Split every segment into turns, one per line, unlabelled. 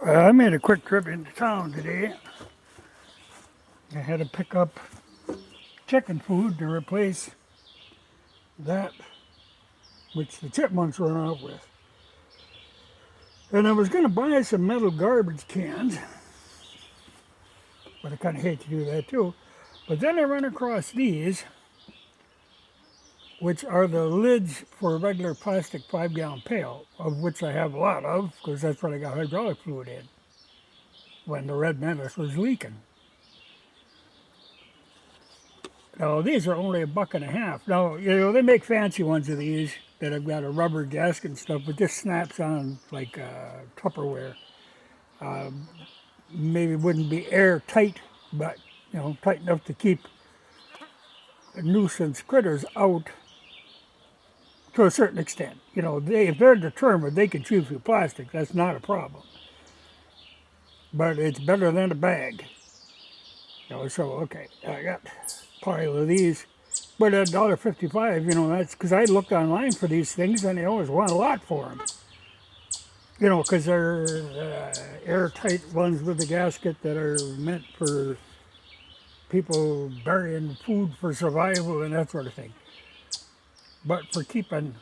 I made a quick trip into town today. I had to pick up chicken food to replace that which the chipmunks run off with. And I was going to buy some metal garbage cans, but I kind of hate to do that too. But then I ran across these, which are the lids for a regular plastic 5-gallon pail, of which I have a lot of, because that's what I got hydraulic fluid in when the Red Menace was leaking. Now, these are only $1.50. Now, they make fancy ones of these that have got a rubber gasket and stuff, but this snaps on like Tupperware. Maybe wouldn't be airtight, but, tight enough to keep nuisance critters out to a certain extent. If they're determined, they can chew through plastic. That's not a problem. But it's better than a bag. So, okay, I got a pile of these. But at $1.55, that's because I looked online for these things and they always want a lot for them. Because they're airtight ones with a gasket that are meant for people burying food for survival and that sort of thing. But for keeping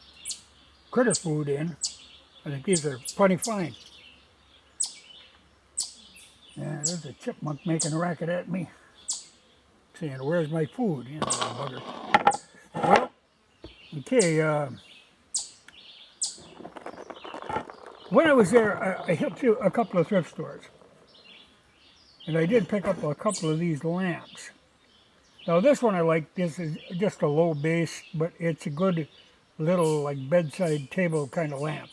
critter food in, I think these are plenty fine. Yeah, there's a chipmunk making a racket at me, saying, "Where's my food?" Bugger. Well, okay, when I was there, I hit through a couple of thrift stores. And I did pick up a couple of these lamps. Now this one I like. This is just a low base, but it's a good little like bedside table kind of lamp.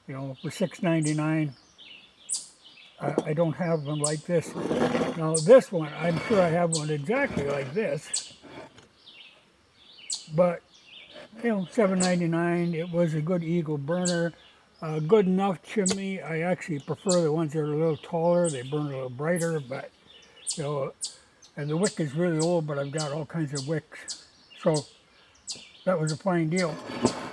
For $6.99. I don't have them like this. Now this one, I'm sure I have one exactly like this. But $7.99. It was a good Eagle burner. Good enough chimney. I actually prefer the ones that are a little taller. They burn a little brighter, but and the wick is really old, but I've got all kinds of wicks. So that was a fine deal.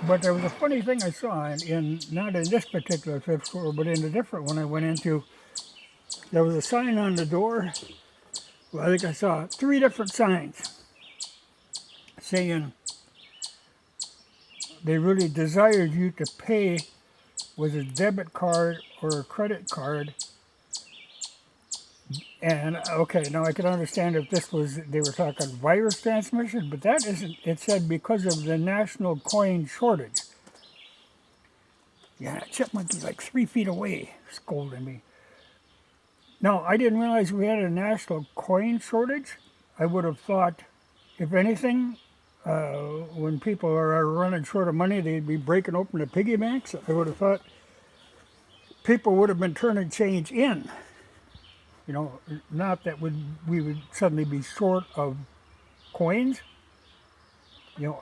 But there was a funny thing I saw in not in this particular thrift store, but in a different one I went into. There was a sign on the door. Well, I think I saw 3 different signs saying they really desired you to pay with a debit card or a credit card. And okay, now I can understand if they were talking virus transmission, but that isn't. It said because of the national coin shortage. Yeah, chipmunk's like 3 feet away, scolding me. No, I didn't realize we had a national coin shortage. I would have thought, if anything, when people are running short of money, they'd be breaking open the piggy banks. I would have thought people would have been turning change in. Not that we would suddenly be short of coins.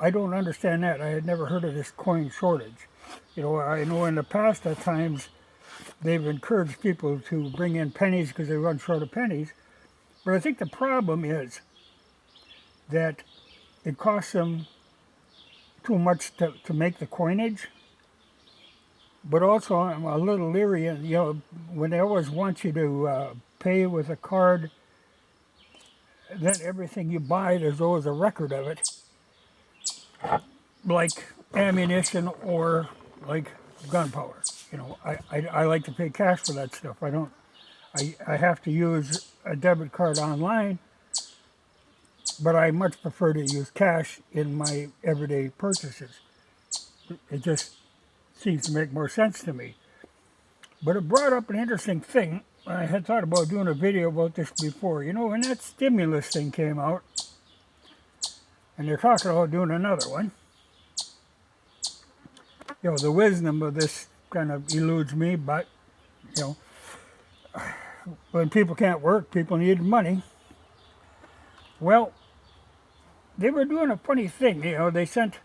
I don't understand that. I had never heard of this coin shortage. I know in the past at times they've encouraged people to bring in pennies because they run short of pennies. But I think the problem is that it costs them too much to make the coinage. But also I'm a little leery, when they always want you to pay with a card, then everything you buy, there's always a record of it. Like ammunition or like gunpowder. I like to pay cash for that stuff. I have to use a debit card online, but I much prefer to use cash in my everyday purchases. It just seems to make more sense to me. But it brought up an interesting thing. I had thought about doing a video about this before. When that stimulus thing came out, and they're talking about doing another one, the wisdom of this kind of eludes me, but, when people can't work, people need money. Well, they were doing a funny thing. They sent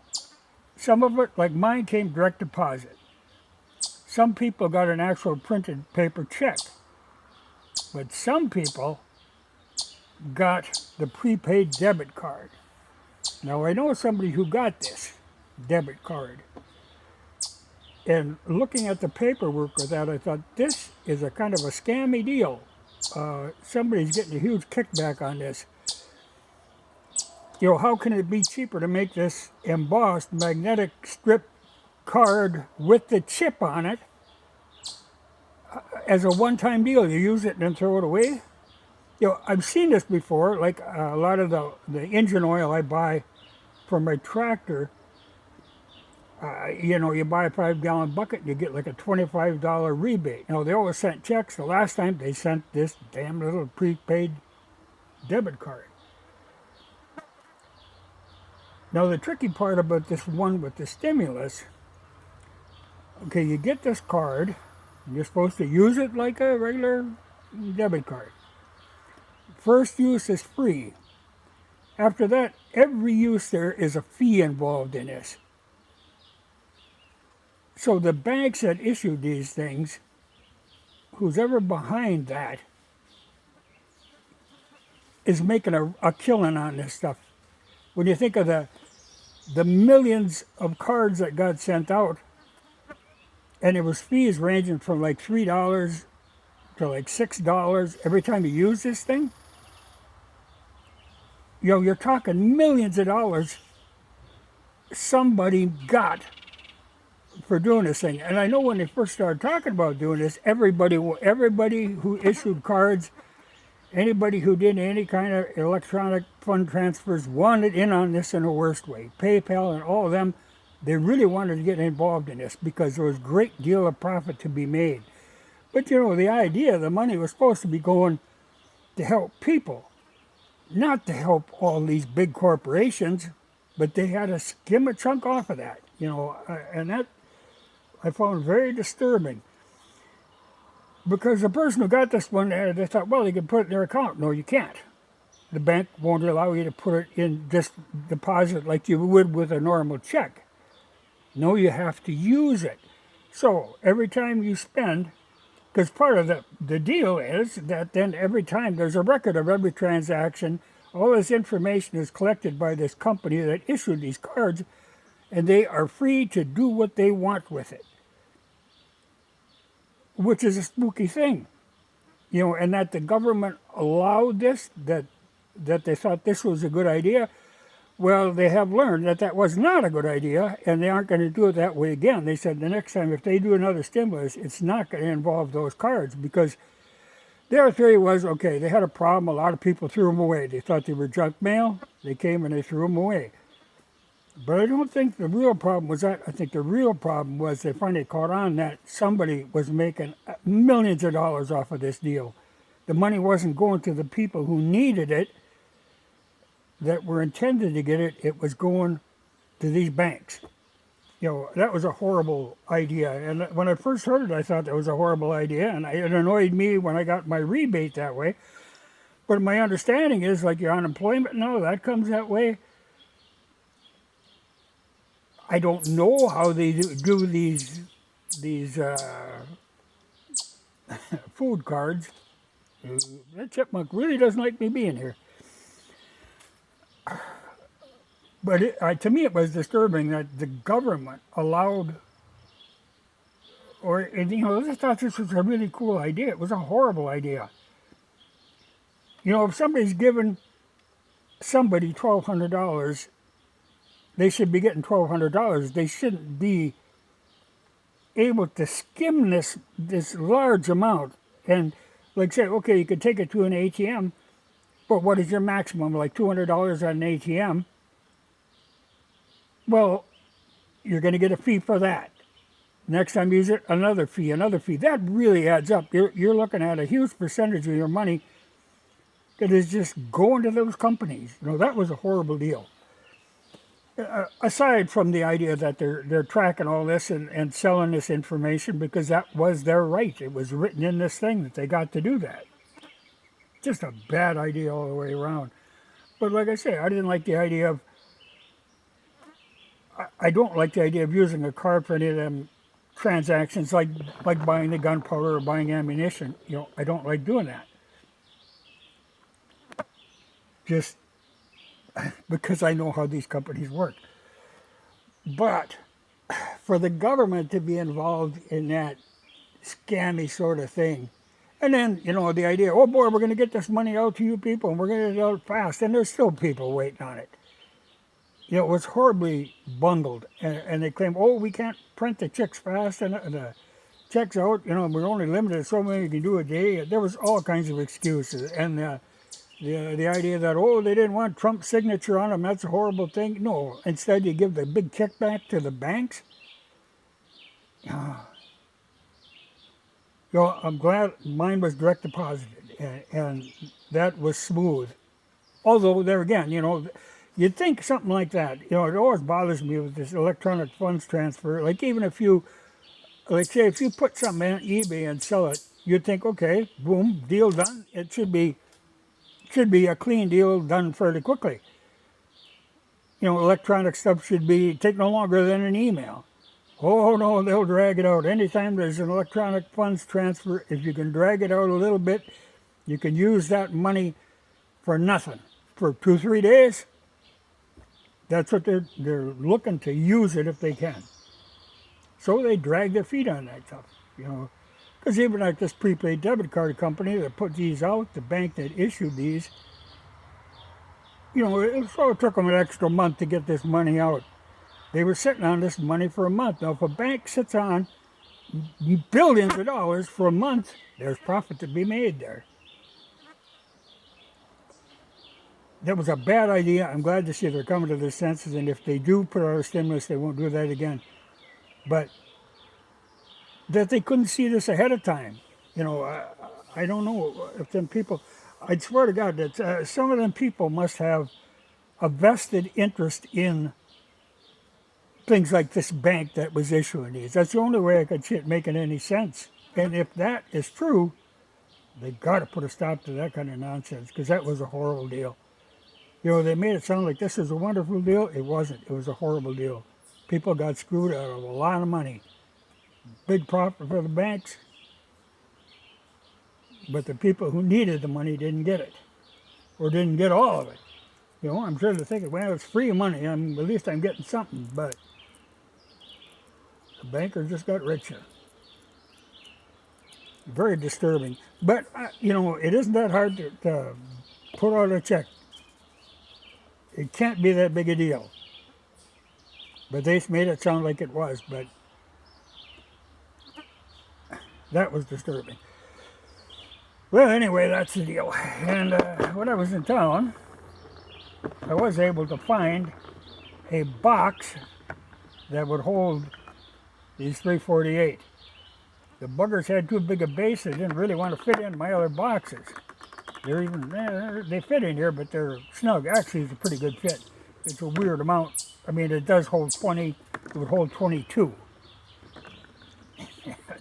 some of it, like mine came direct deposit. Some people got an actual printed paper check. But some people got the prepaid debit card. Now, I know somebody who got this debit card. And looking at the paperwork of that, I thought, this is a kind of a scammy deal. Somebody's getting a huge kickback on this. How can it be cheaper to make this embossed magnetic strip card with the chip on it as a one-time deal? You use it and then throw it away. I've seen this before. Like a lot of the engine oil I buy for my tractor. You buy a 5-gallon bucket and you get like a $25 rebate. Now, they always sent checks. The last time they sent this damn little prepaid debit card. Now, the tricky part about this one with the stimulus, okay, you get this card. You're supposed to use it like a regular debit card. First use is free. After that, every use there is a fee involved in this. So the banks that issued these things, who's ever behind that, is making a killing on this stuff. When you think of the millions of cards that got sent out, and it was fees ranging from like $3 to like $6 every time you use this thing, you're talking millions of dollars somebody got for doing this thing. And I know when they first started talking about doing this, everybody who issued cards, anybody who did any kind of electronic fund transfers wanted in on this in the worst way. PayPal and all of them, they really wanted to get involved in this because there was a great deal of profit to be made. But the idea, the money was supposed to be going to help people, not to help all these big corporations, but they had to skim a chunk off of that, and that I found very disturbing. Because the person who got this one, they thought, well, they can put it in their account. No, you can't. The bank won't allow you to put it in, just deposit like you would with a normal check. No, you have to use it. So every time you spend, because part of the deal is that then every time there's a record of every transaction, all this information is collected by this company that issued these cards, and they are free to do what they want with it, which is a spooky thing, and that the government allowed this, that they thought this was a good idea. Well, they have learned that that was not a good idea, and they aren't going to do it that way again. They said the next time if they do another stimulus, it's not going to involve those cards, because their theory was, okay, they had a problem. A lot of people threw them away. They thought they were junk mail. They came and they threw them away. But I don't think the real problem was that. I think the real problem was they finally caught on that somebody was making millions of dollars off of this deal. The money wasn't going to the people who needed it, that were intended to get it. It was going to these banks. That was a horrible idea. And when I first heard it, I thought that was a horrible idea. And it annoyed me when I got my rebate that way. But my understanding is, like your unemployment and all that comes that way. I don't know how they do these food cards. That chipmunk really doesn't like me being here. But to me, it was disturbing that the government allowed, I just thought this was a really cool idea. It was a horrible idea. If somebody's given somebody $1,200, they should be getting $1,200. They shouldn't be able to skim this large amount and like say, okay, you could take it to an ATM, but what is your maximum? Like $200 at an ATM? Well, you're going to get a fee for that. Next time you use it, another fee, another fee. That really adds up. You're looking at a huge percentage of your money that is just going to those companies. That was a horrible deal. Aside from the idea that they're tracking all this and selling this information because that was their right. It was written in this thing that they got to do that. Just a bad idea all the way around. But like I say, I didn't like the idea of, I don't like the idea of using a card for any of them transactions like buying the gunpowder or buying ammunition. I don't like doing that. Just because I know how these companies work. But for the government to be involved in that scammy sort of thing. And then, the idea, oh boy, we're going to get this money out to you people and we're going to get it out fast. And there's still people waiting on it. It was horribly bungled. And they claim, oh, we can't print the checks fast and the checks out. We're only limited to so many you can do a day. There was all kinds of excuses. And the idea that, oh, they didn't want Trump's signature on them, that's a horrible thing. No, instead you give the big kickback to the banks. I'm glad mine was direct deposited, and that was smooth. Although, there again, you'd think something like that. It always bothers me with this electronic funds transfer. Like, even if you, like, say, if you put something on eBay and sell it, you'd think, okay, boom, deal done. It should be a clean deal done fairly quickly. Electronic stuff should take no longer than an email. Oh no, they'll drag it out. Anytime there's an electronic funds transfer, if you can drag it out a little bit, you can use that money for nothing. For 2-3 days, that's what they're looking to use it if they can. So they drag their feet on that stuff, Because even like this prepaid debit card company that put these out, the bank that issued these, it sort of took them an extra month to get this money out. They were sitting on this money for a month. Now, if a bank sits on billions of dollars for a month, there's profit to be made there. That was a bad idea. I'm glad to see they're coming to their senses, and if they do put out a stimulus, they won't do that again. But that they couldn't see this ahead of time. I don't know if them people, I'd swear to God that some of them people must have a vested interest in things like this bank that was issuing these. That's the only way I could see it making any sense. And if that is true, they got to put a stop to that kind of nonsense, because that was a horrible deal. They made it sound like this is a wonderful deal. It wasn't. It was a horrible deal. People got screwed out of a lot of money. Big profit for the banks. But the people who needed the money didn't get it, or didn't get all of it. I'm sure they're thinking, well, it's free money. At least I'm getting something. But the bankers just got richer. Very disturbing. But, it isn't that hard to put out a check. It can't be that big a deal. But they made it sound like it was. But that was disturbing. Well, anyway, that's the deal. And when I was in town, I was able to find a box that would hold these 348. The buggers had too big a base. They didn't really want to fit in my other boxes. They fit in here, but they're snug. Actually, it's a pretty good fit. It's a weird amount. It does hold 20. It would hold 22.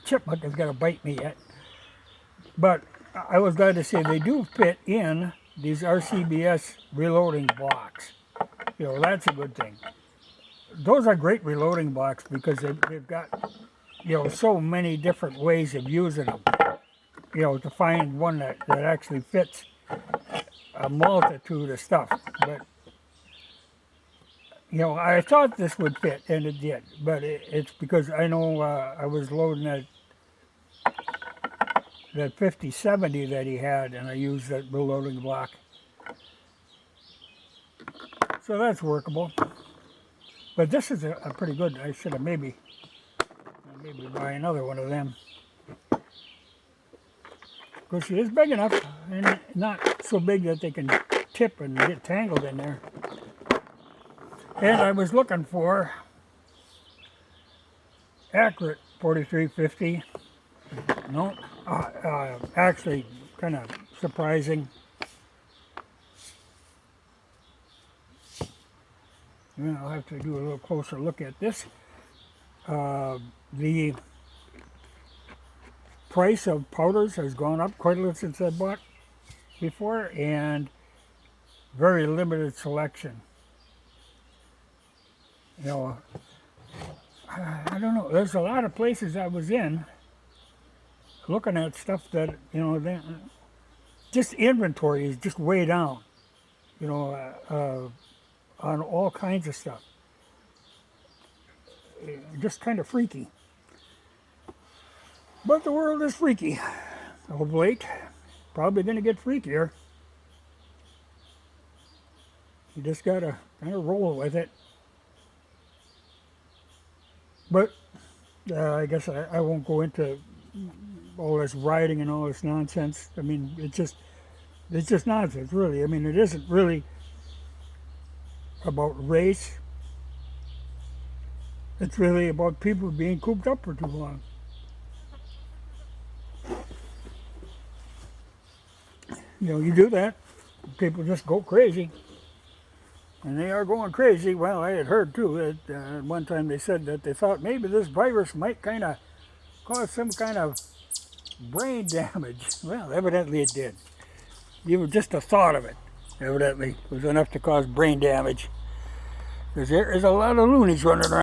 Chipmunk is going to bite me yet. But I was glad to say they do fit in these RCBS reloading blocks. That's a good thing. Those are great reloading blocks because they've got, so many different ways of using them. To find one that actually fits a multitude of stuff. But, I thought this would fit, and it did. But it's because I know I was loading that 5070 that he had, and I used that reloading block. So that's workable. But this is a pretty good. I should have maybe buy another one of them. Because she is big enough, and not so big that they can tip and get tangled in there. And I was looking for accurate 4350. No, actually kind of surprising. I'll have to do a little closer look at this. The price of powders has gone up quite a little since I bought before, and very limited selection. I don't know. There's a lot of places I was in looking at stuff that, just inventory is just way down, on all kinds of stuff. Just kind of freaky. But the world is freaky of late. Probably going to get freakier. You just got to kind of roll with it. But I guess I won't go into all this rioting and all this nonsense. I mean, it's just nonsense, really. I mean, it isn't really about race. It's really about people being cooped up for too long. You know, you do that, people just go crazy. And they are going crazy. Well, I had heard too that at one time they said that they thought maybe this virus might kind of cause some kind of brain damage. Well, evidently it did. Even just the thought of it, evidently, was enough to cause brain damage. Because there is a lot of loonies running around.